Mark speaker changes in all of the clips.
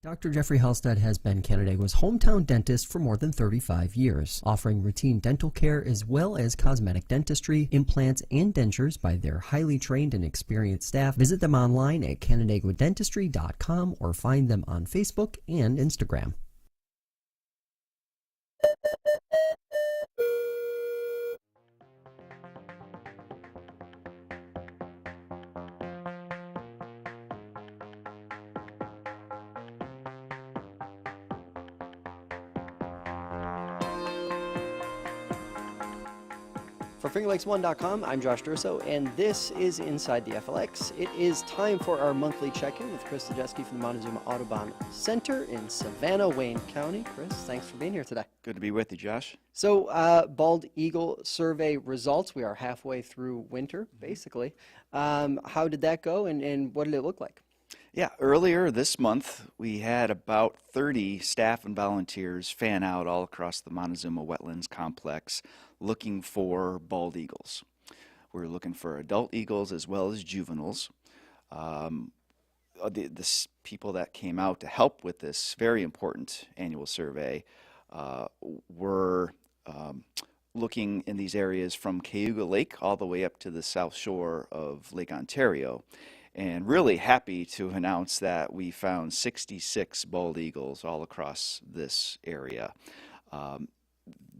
Speaker 1: Dr. Jeffrey Halstead has been Canandaigua's hometown dentist for more than 35 years, offering routine dental care as well as cosmetic dentistry, implants, and dentures by their highly trained and experienced staff. Visit them online at canandaiguadentistry.com or find them on Facebook and Instagram. For FingerLakes1.com, I'm Josh Durso, and this is Inside the FLX. It is time for our monthly check-in with Chris Lajewski from the Montezuma Audubon Center in Savannah, Wayne County. Chris, thanks for being here today.
Speaker 2: Good to be with you, Josh.
Speaker 1: So, bald eagle survey results. We are halfway through winter, basically. How did that go, and what did it look like?
Speaker 2: Yeah, earlier this month, we had about 30 staff and volunteers fan out all across the Montezuma Wetlands complex looking for bald eagles. We were looking for adult eagles as well as juveniles. The people that came out to help with this very important annual survey were looking in these areas from Cayuga Lake all the way up to the south shore of Lake Ontario. And really happy to announce that we found 66 bald eagles all across this area.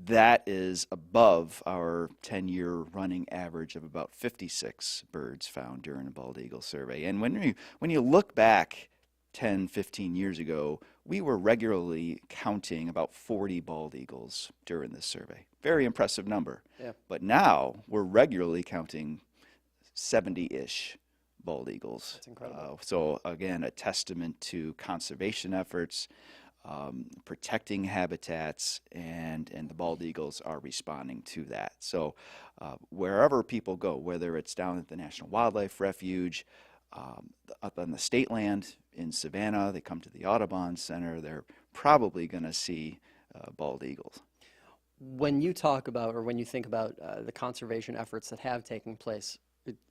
Speaker 2: That is above our 10-year running average of about 56 birds found during a bald eagle survey. And when you look back 10, 15 years ago, we were regularly counting about 40 bald eagles during this survey. Very impressive number. Yeah. But now we're regularly counting 70-ish. Bald eagles.
Speaker 1: That's incredible.
Speaker 2: So again, a testament to conservation efforts, protecting habitats, and the bald eagles are responding to that. So wherever people go, whether it's down at the National Wildlife Refuge, up on the state land in Savannah, they come to the Audubon Center, they're probably going to see bald eagles.
Speaker 1: When you talk about, or when you think about the conservation efforts that have taken place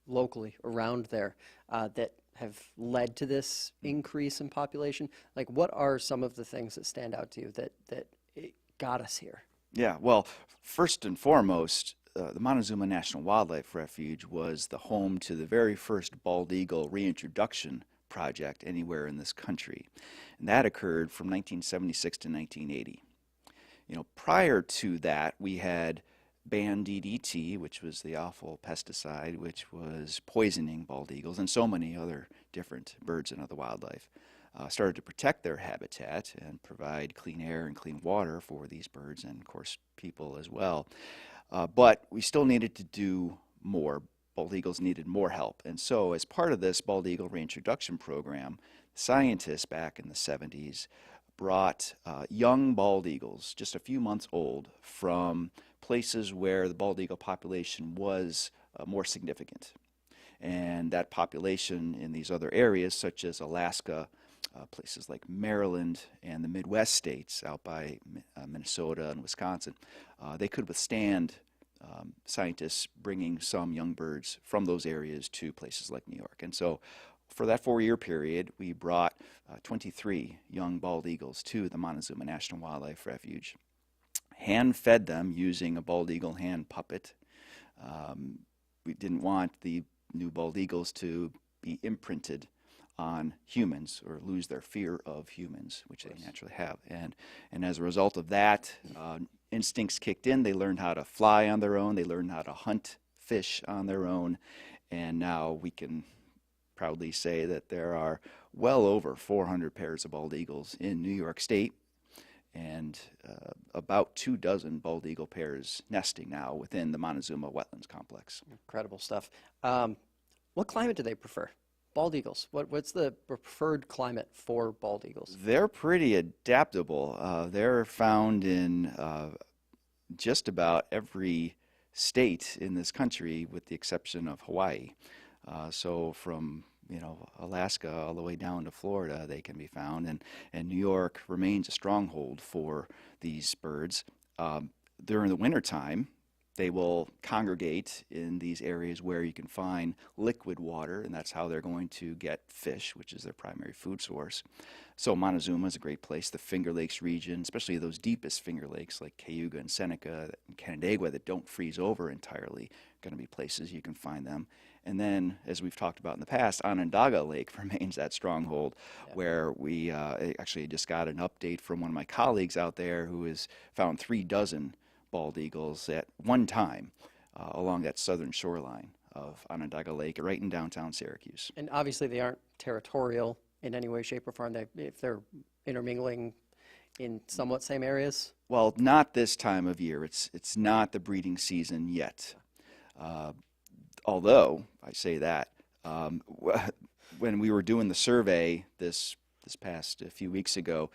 Speaker 1: locally around there that have led to this increase in population, like what are some of the things that stand out to you that it got us here?
Speaker 2: Yeah, well, first and foremost, the Montezuma National Wildlife Refuge was the home to the very first bald eagle reintroduction project anywhere in this country, and that occurred from 1976 to 1980. You know, prior to that, we had banned DDT, which was the awful pesticide, which was poisoning bald eagles and so many other different birds and other wildlife. Started to protect their habitat and provide clean air and clean water for these birds and, of course, people as well. But we still needed to do more. Bald eagles needed more help. And so as part of this bald eagle reintroduction program, scientists back in the 70s brought young bald eagles, just a few months old, from places where the bald eagle population was more significant. And that population in these other areas, such as Alaska, places like Maryland and the Midwest states out by Minnesota and Wisconsin, they could withstand scientists bringing some young birds from those areas to places like New York. And so for that 4-year period, we brought 23 young bald eagles to the Montezuma National Wildlife Refuge. Hand-fed them using a bald eagle hand puppet. We didn't want the new bald eagles to be imprinted on humans or lose their fear of humans, which they naturally have. And as a result of that, instincts kicked in. They learned how to fly on their own. They learned how to hunt fish on their own. And now we can proudly say that there are well over 400 pairs of bald eagles in New York State, and about 24 bald eagle pairs nesting now within the Montezuma Wetlands complex.
Speaker 1: Incredible stuff. What climate do they prefer? Bald eagles, what's the preferred climate for bald eagles?
Speaker 2: They're pretty adaptable. They're found in just about every state in this country with the exception of Hawaii. So from Alaska all the way down to Florida, they can be found, and New York remains a stronghold for these birds. During the wintertime, They will congregate in these areas where you can find liquid water, and that's how they're going to get fish, which is their primary food source. So Montezuma is a great place. The Finger Lakes region, especially those deepest Finger Lakes like Cayuga and Seneca and Canandaigua that don't freeze over entirely, are going to be places you can find them. And then, as we've talked about in the past, Onondaga Lake remains that stronghold where we actually just got an update from one of my colleagues out there who has found 3 dozen bald eagles at one time along that southern shoreline of Onondaga Lake, right in downtown Syracuse.
Speaker 1: And obviously they aren't territorial in any way, shape, or form. If they're intermingling in somewhat same areas?
Speaker 2: Well, not this time of year. It's not the breeding season yet. Although, I say that, when we were doing the survey this past a few weeks ago,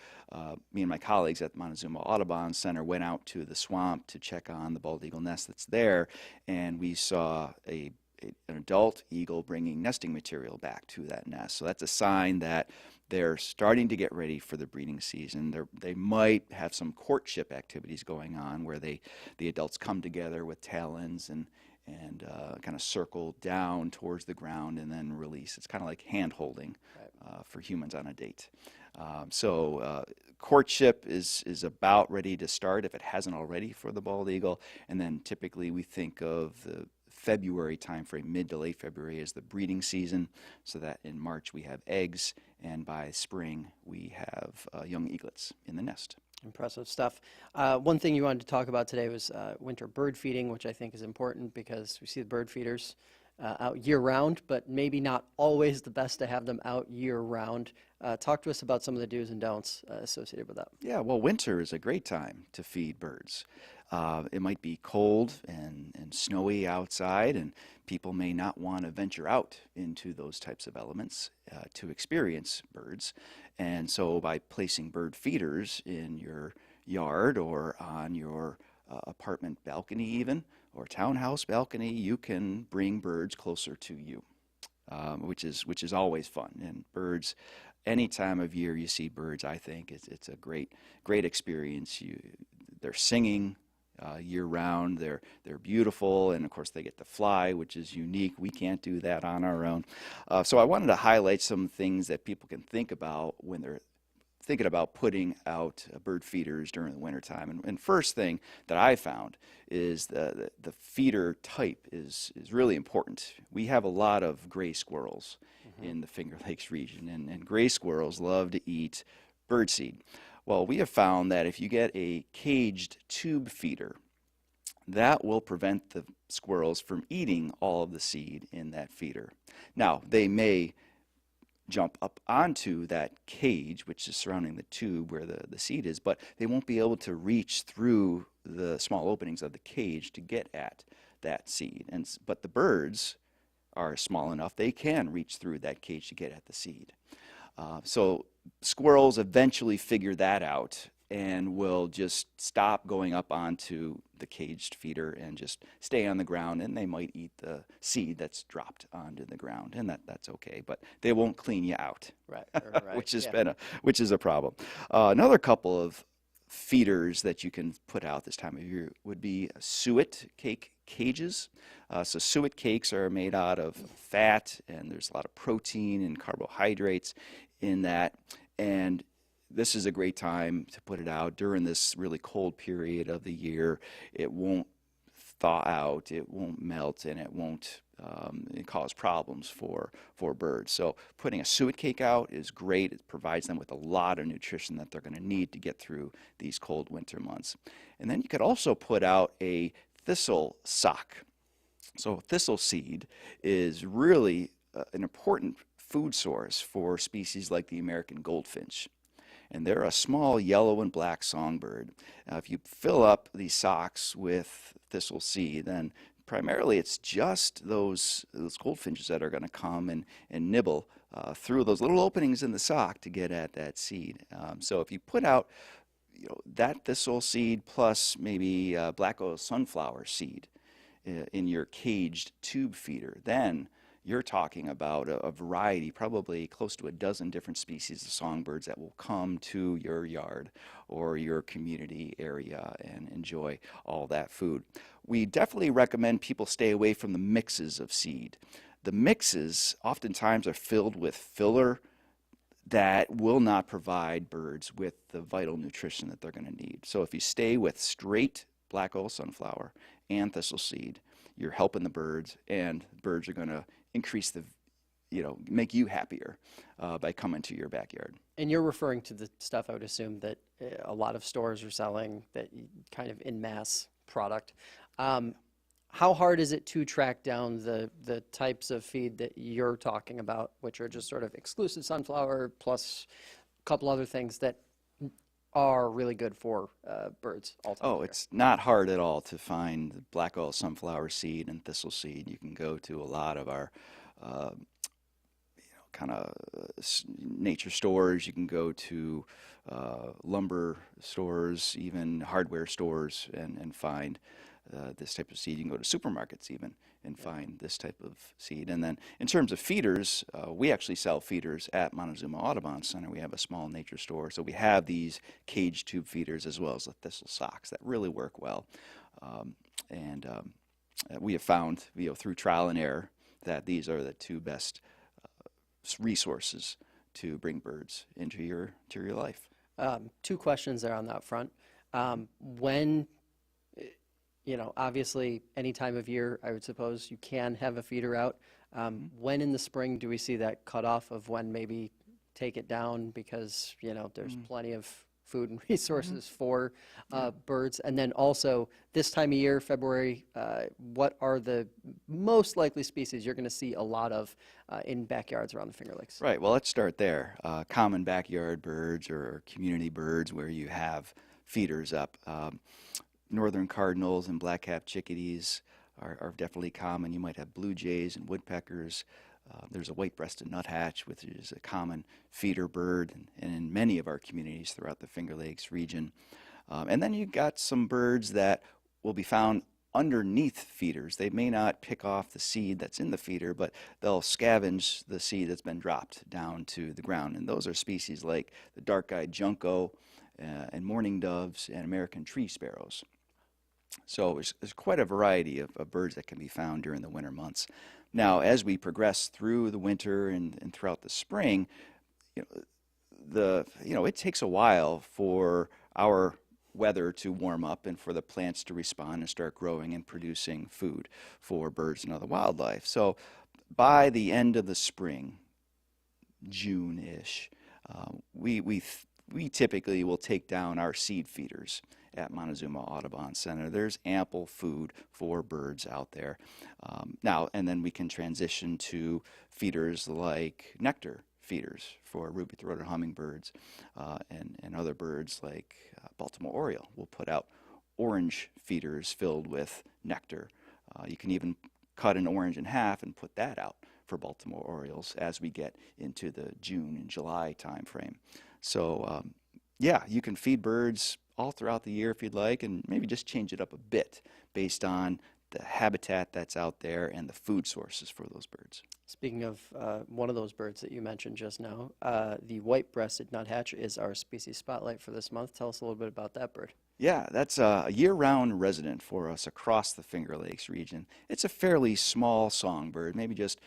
Speaker 2: me and my colleagues at the Montezuma Audubon Center went out to the swamp to check on the bald eagle nest that's there, and we saw an adult eagle bringing nesting material back to that nest. So that's a sign that they're starting to get ready for the breeding season. They might have some courtship activities going on where the adults come together with talons and kind of circle down towards the ground and then release. It's kind of like hand holding for humans on a date. So courtship is about ready to start if it hasn't already for the bald eagle, and then typically we think of the February timeframe, mid to late February, as the breeding season, so that in March we have eggs, and by spring we have young eaglets in the nest.
Speaker 1: Impressive stuff. One thing you wanted to talk about today was winter bird feeding, which I think is important because we see the bird feeders out year-round, but maybe not always the best to have them out year-round. Talk to us about some of the do's and don'ts associated with that.
Speaker 2: Yeah, well, winter is a great time to feed birds. It might be cold and snowy outside, and people may not want to venture out into those types of elements to experience birds. And so by placing bird feeders in your yard or on your apartment balcony even, or townhouse balcony, you can bring birds closer to you, which is always fun. And birds, any time of year you see birds, I think it's a great experience. They're singing year-round. They're beautiful, and of course they get to fly, which is unique. We can't do that on our own. So I wanted to highlight some things that people can think about when they're thinking about putting out bird feeders during the wintertime. And first thing that I found is the feeder type is really important. We have a lot of gray squirrels in the Finger Lakes region, and gray squirrels love to eat birdseed. Well, we have found that if you get a caged tube feeder, that will prevent the squirrels from eating all of the seed in that feeder. Now, they may jump up onto that cage, which is surrounding the tube where the seed is, but they won't be able to reach through the small openings of the cage to get at that seed. But the birds are small enough, they can reach through that cage to get at the seed. So squirrels eventually figure that out and will just stop going up onto the caged feeder and just stay on the ground, and they might eat the seed that's dropped onto the ground, and that's okay, but they won't clean you out,
Speaker 1: right.
Speaker 2: which is a problem. Another couple of feeders that you can put out this time of year would be suet cake cages. So suet cakes are made out of fat, and there's a lot of protein and carbohydrates in that, and this is a great time to put it out during this really cold period of the year. It won't thaw out, it won't melt, and it won't cause problems for birds. So putting a suet cake out is great. It provides them with a lot of nutrition that they're going to need to get through these cold winter months. And then you could also put out a thistle sock. So thistle seed is really an important food source for species like the American goldfinch. And they're a small yellow and black songbird. If you fill up these socks with thistle seed, then primarily it's just those goldfinches that are going to come and nibble through those little openings in the sock to get at that seed. So if you put out that thistle seed plus maybe black oil sunflower seed in your caged tube feeder, then you're talking about a variety, probably close to a dozen different species of songbirds that will come to your yard or your community area and enjoy all that food. We definitely recommend people stay away from the mixes of seed. The mixes oftentimes are filled with filler that will not provide birds with the vital nutrition that they're going to need. So if you stay with straight black oil sunflower and thistle seed, you're helping the birds, and birds are going to increase the, make you happier by coming to your backyard.
Speaker 1: And you're referring to the stuff I would assume that a lot of stores are selling, that kind of in mass product. How hard is it to track down the types of feed that you're talking about, which are just sort of exclusive sunflower plus a couple other things that are really good for birds altogether?
Speaker 2: Oh, it's not hard at all to find black oil sunflower seed and thistle seed. You can go to a lot of our kind of nature stores. You can go to lumber stores, even hardware stores, and find this type of seed. You can go to supermarkets even and find this type of seed. And then in terms of feeders, we actually sell feeders at Montezuma Audubon Center. We have a small nature store, so we have these cage tube feeders as well as the thistle socks that really work well. We have found, through trial and error, that these are the two best resources to bring birds into your life.
Speaker 1: Two questions there on that front. When, obviously any time of year, I would suppose you can have a feeder out. When in the spring do we see that cutoff of when maybe take it down because, there's plenty of food and resources for birds? And then also this time of year, February, what are the most likely species you're going to see a lot of in backyards around the Finger Lakes?
Speaker 2: Right, well, let's start there. Common backyard birds or community birds where you have feeders up. Northern cardinals and black-capped chickadees are definitely common. You might have blue jays and woodpeckers. There's a white-breasted nuthatch, which is a common feeder bird and in many of our communities throughout the Finger Lakes region. And then you've got some birds that will be found underneath feeders. They may not pick off the seed that's in the feeder, but they'll scavenge the seed that's been dropped down to the ground. And those are species like the dark-eyed junco and mourning doves and American tree sparrows. So there's quite a variety of birds that can be found during the winter months. Now, as we progress through the winter and throughout the spring, it takes a while for our weather to warm up and for the plants to respond and start growing and producing food for birds and other wildlife. So by the end of the spring, June-ish, we typically will take down our seed feeders at Montezuma Audubon Center. There's ample food for birds out there. Now, and then we can transition to feeders like nectar feeders for ruby-throated hummingbirds and other birds like Baltimore oriole. We'll put out orange feeders filled with nectar. You can even cut an orange in half and put that out for Baltimore orioles as we get into the June and July timeframe. So, you can feed birds all throughout the year if you'd like, and maybe just change it up a bit based on the habitat that's out there and the food sources for those birds.
Speaker 1: Speaking of one of those birds that you mentioned just now, the white-breasted nuthatch is our species spotlight for this month. Tell us a little bit about that bird.
Speaker 2: Yeah, that's a year-round resident for us across the Finger Lakes region. It's a fairly small songbird, maybe just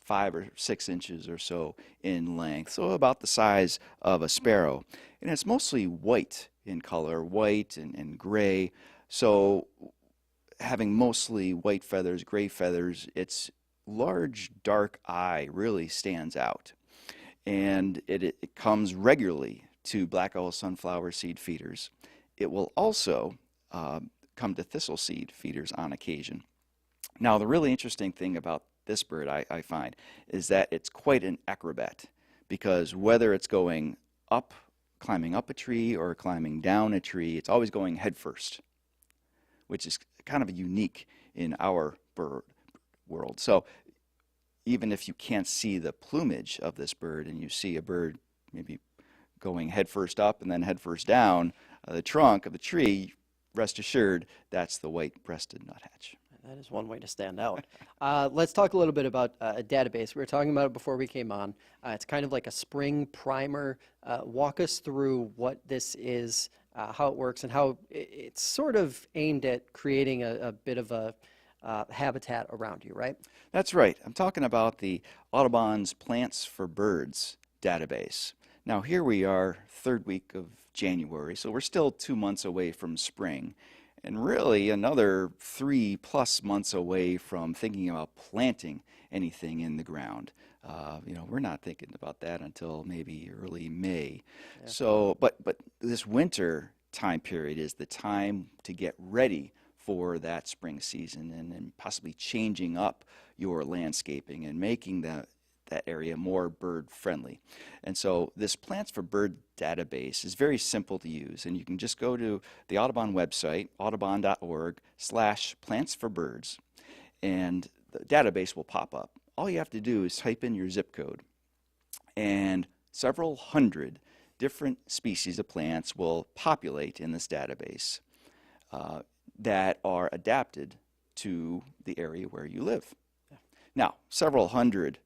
Speaker 2: 5 or 6 inches or so in length, so about the size of a sparrow. And it's mostly white in color, white and gray. So having mostly white feathers, gray feathers, its large dark eye really stands out. And it comes regularly to black oil sunflower seed feeders. It will also come to thistle seed feeders on occasion. Now, the really interesting thing about this bird, I find, is that it's quite an acrobat, because whether it's going up, climbing up a tree, or climbing down a tree, it's always going head first, which is kind of unique in our bird world. So even if you can't see the plumage of this bird and you see a bird maybe going head first up and then head first down the trunk of the tree, rest assured that's the white-breasted nuthatch.
Speaker 1: That is one way to stand out. Let's talk a little bit about a database. We were talking about it before we came on. It's kind of like a spring primer. Walk us through what this is, how it works, and how it's sort of aimed at creating a bit of a habitat around you, right?
Speaker 2: That's right. I'm talking about the Audubon's Plants for Birds database. Now here we are, third week of January, so we're still 2 months away from spring, and really another 3+ months away from thinking about planting anything in the ground. We're not thinking about that until maybe early May.
Speaker 1: Yeah.
Speaker 2: So, but this winter time period is the time to get ready for that spring season and possibly changing up your landscaping and making that area more bird friendly. And so this Plants for Bird database is very simple to use, and you can just go to the Audubon website, audubon.org/plantsforbirds, and the database will pop up. All you have to do is type in your zip code, and several hundred different species of plants will populate in this database that are adapted to the area where you live.
Speaker 1: Yeah.
Speaker 2: Now, several hundred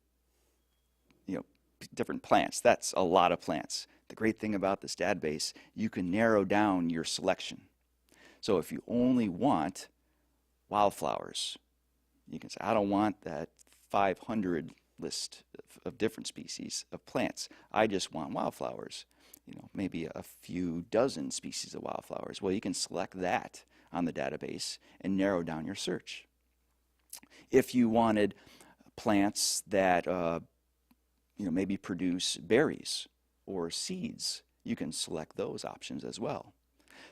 Speaker 2: different plants, that's a lot of plants. The great thing about this database, you can narrow down your selection. So if you only want wildflowers, you can say, I don't want that 500 list of different species of plants. I just want wildflowers. Maybe a few dozen species of wildflowers. Well, you can select that on the database and narrow down your search. If you wanted plants that maybe produce berries or seeds, you can select those options as well.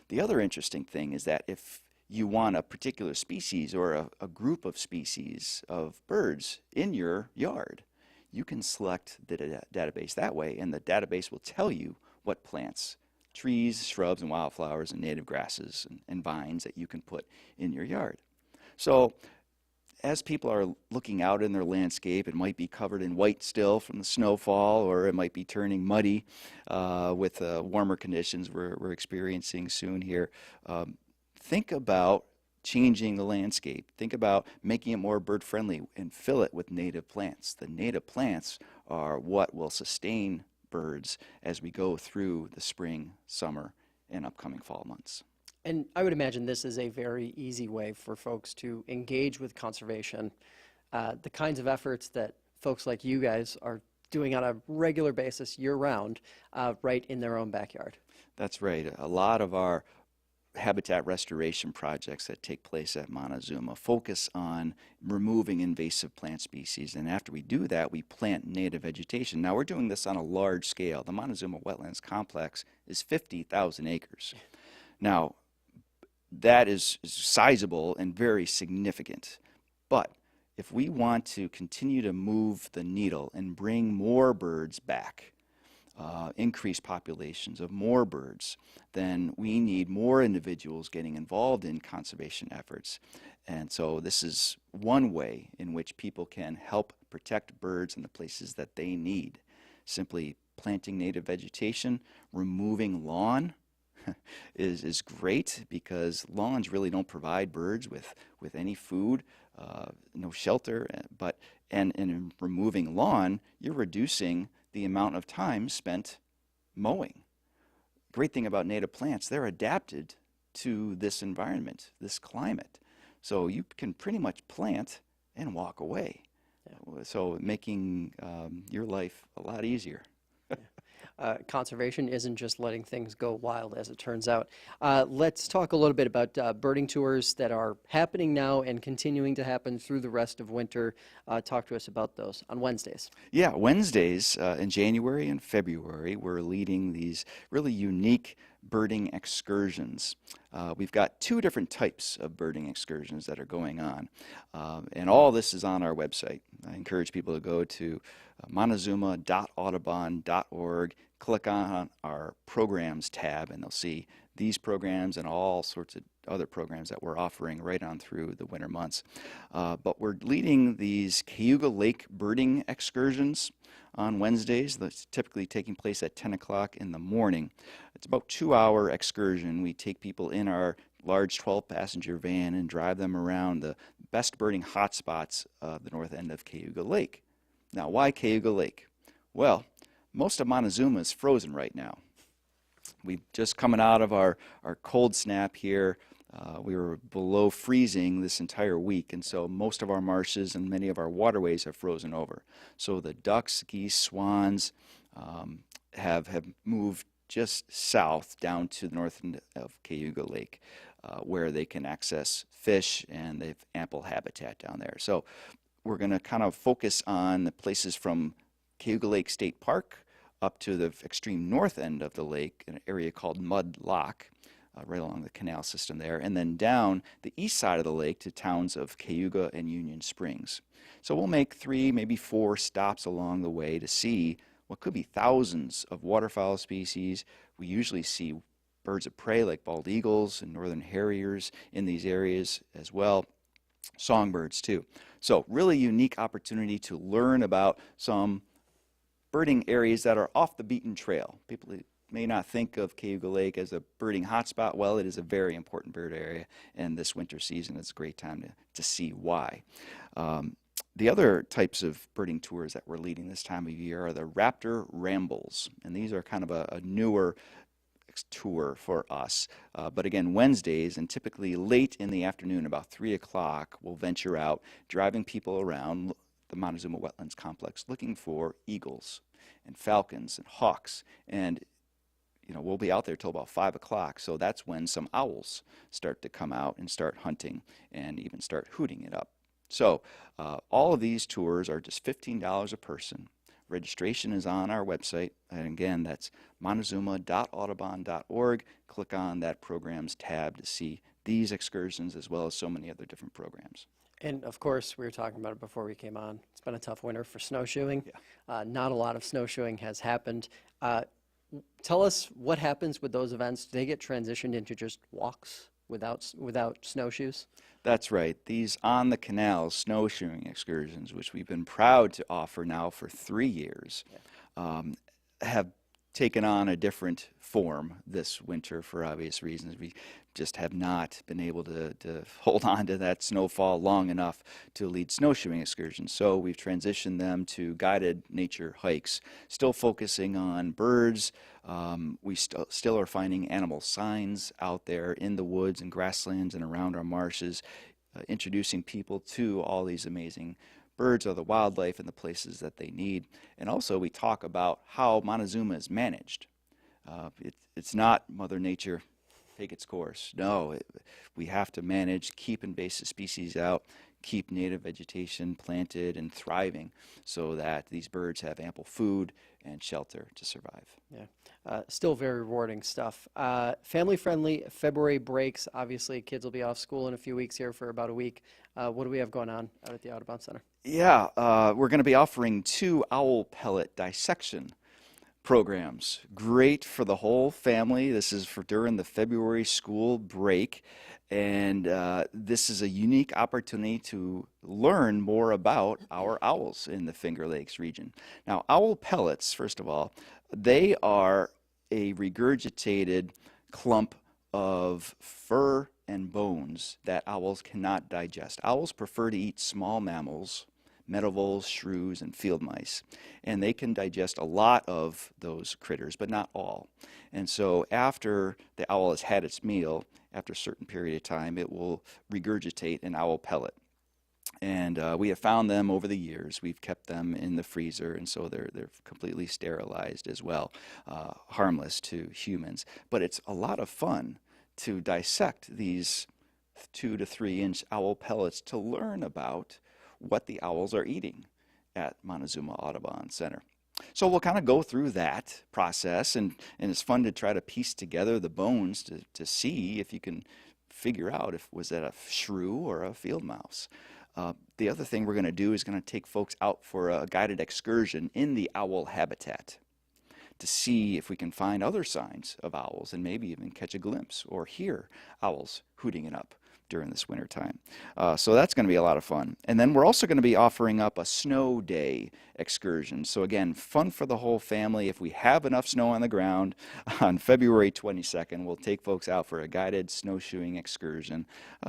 Speaker 2: The other interesting thing is that if you want a particular species or a group of species of birds in your yard, you can select the database that way, and the database will tell you what plants, trees, shrubs, and wildflowers and native grasses and vines that you can put in your yard. So as people are looking out in their landscape, it might be covered in white still from the snowfall, or it might be turning muddy with warmer conditions we're experiencing soon here. Think about changing the landscape. Think about making it more bird friendly and fill it with native plants. The native plants are what will sustain birds as we go through the spring, summer, and upcoming fall months.
Speaker 1: And I would imagine this is a very easy way for folks to engage with conservation. The kinds of efforts that folks like you guys are doing on a regular basis year-round, right in their own backyard.
Speaker 2: That's right. A lot of our habitat restoration projects that take place at Montezuma focus on removing invasive plant species, and after we do that, we plant native vegetation. Now, we're doing this on a large scale. The Montezuma Wetlands Complex is 50,000 acres. Now, that is sizable and very significant. But if we want to continue to move the needle and bring more birds back, increase populations of more birds, then we need more individuals getting involved in conservation efforts. And so this is one way in which people can help protect birds in the places that they need. Simply planting native vegetation, removing lawn, is great, because lawns really don't provide birds with any food, no shelter, and in removing lawn, you're reducing the amount of time spent mowing. Great thing about native plants, they're adapted to this environment, this climate. So you can pretty much plant and walk away. Yeah. So making your life a lot easier.
Speaker 1: Conservation isn't just letting things go wild, as it turns out. Let's talk a little bit about birding tours that are happening now and continuing to happen through the rest of winter. Talk to us about those on Wednesdays.
Speaker 2: Yeah, Wednesdays in January and February, we're leading these really unique birding excursions. We've got 2 different types of birding excursions that are going on, and all this is on our website. I encourage people to go to montezuma.audubon.org, click on our programs tab, and they'll see these programs and all sorts of other programs that we're offering right on through the winter months. But we're leading these Cayuga Lake birding excursions on Wednesdays. That's typically taking place at 10 o'clock in the morning. It's about a 2-hour excursion. We take people in our large 12-passenger van and drive them around the best birding hotspots of the north end of Cayuga Lake. Now, why Cayuga Lake? Well, most of Montezuma is frozen right now. We've just coming out of our cold snap here. We were below freezing this entire week, and so most of our marshes and many of our waterways have frozen over. So the ducks, geese, swans have moved just south down to the north end of Cayuga Lake, where they can access fish, and they have ample habitat down there. So we're going to kind of focus on the places from Cayuga Lake State Park up to the extreme north end of the lake, an area called Mud Lock, right along the canal system there, and then down the east side of the lake to towns of Cayuga and Union Springs. So we'll make 3, maybe 4 stops along the way to see what could be thousands of waterfowl species. We usually see birds of prey like bald eagles and northern harriers in these areas as well. Songbirds too. So really unique opportunity to learn about some birding areas that are off the beaten trail. People may not think of Cayuga Lake as a birding hotspot. Well, it is a very important bird area, and this winter season is a great time to see why. The other types of birding tours that we're leading this time of year are the Raptor Rambles, and these are kind of a newer tour for us. But again, Wednesdays, and typically late in the afternoon, about 3 o'clock, we'll venture out, driving people around the Montezuma Wetlands Complex looking for eagles and falcons and hawks. And we'll be out there till about 5 o'clock, so that's when some owls start to come out and start hunting and even start hooting it up. So all of these tours are just $15 a person. Registration is on our website, and again, that's montezuma.audubon.org. Click on that programs tab to see these excursions as well as so many other different programs.
Speaker 3: And of course, we were talking about it before we came on. It's been a tough winter for snowshoeing.
Speaker 2: Yeah.
Speaker 3: Not a lot of snowshoeing has happened. Tell us what happens with those events. Do they get transitioned into just walks without snowshoes?
Speaker 2: That's right. These on the canals snowshoeing excursions, which we've been proud to offer now for 3 years, have taken on a different form this winter for obvious reasons. We just have not been able to hold on to that snowfall long enough to lead snowshoeing excursions. So we've transitioned them to guided nature hikes, still focusing on birds. We still are finding animal signs out there in the woods and grasslands and around our marshes, introducing people to all these amazing birds or the wildlife and the places that they need. And also we talk about how Montezuma is managed. It's not Mother Nature, take its course. No, we have to manage, keep invasive species out, keep native vegetation planted and thriving so that these birds have ample food and shelter to survive.
Speaker 3: Yeah, still very rewarding stuff. Family-friendly February breaks. Obviously, kids will be off school in a few weeks here for about a week. What do we have going on out at the Audubon Center?
Speaker 2: Yeah, we're going to be offering 2 owl pellet dissection programs. Great for the whole family. This is for during the February school break. And this is a unique opportunity to learn more about our owls in the Finger Lakes region. Now, owl pellets, first of all, they are a regurgitated clump of fur and bones that owls cannot digest. Owls prefer to eat small mammals, meadow shrews, and field mice, and they can digest a lot of those critters, but not all. And so after the owl has had its meal, after a certain period of time, it will regurgitate an owl pellet. And we have found them over the years. We've kept them in the freezer, and so they're completely sterilized as well, harmless to humans. But it's a lot of fun to dissect these 2 to 3 inch owl pellets to learn about what the owls are eating at Montezuma Audubon Center. So we'll kind of go through that process, and it's fun to try to piece together the bones to see if you can figure out if was that a shrew or a field mouse. The other thing we're going to do is going to take folks out for a guided excursion in the owl habitat to see if we can find other signs of owls and maybe even catch a glimpse or hear owls hooting it up during this winter time. So that's going to be a lot of fun. And then we're also going to be offering up a snow day excursion. So again, fun for the whole family. If we have enough snow on the ground, on February 22nd, we'll take folks out for a guided snowshoeing excursion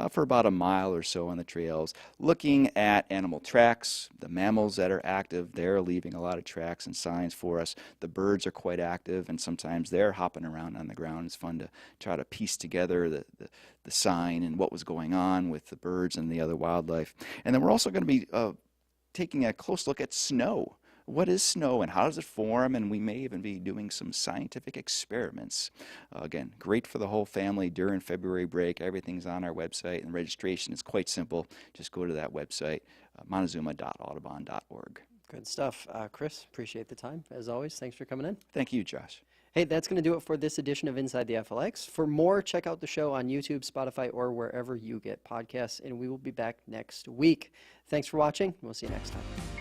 Speaker 2: for about a mile or so on the trails, looking at animal tracks, the mammals that are active. They're leaving a lot of tracks and signs for us. The birds are quite active, and sometimes they're hopping around on the ground. It's fun to try to piece together the sign and what was going on with the birds and the other wildlife. And then we're also going to be taking a close look at snow. What is snow and how does it form? And we may even be doing some scientific experiments. Again, great for the whole family during February break. Everything's on our website, and registration is quite simple. Just go to that website, montezuma.audubon.org.
Speaker 3: Good stuff. Chris, appreciate the time. As always, thanks for coming in.
Speaker 2: Thank you, Josh.
Speaker 3: Hey, that's going to do it for this edition of Inside the FLX. For more, check out the show on YouTube, Spotify, or wherever you get podcasts, and we will be back next week. Thanks for watching. We'll see you next time.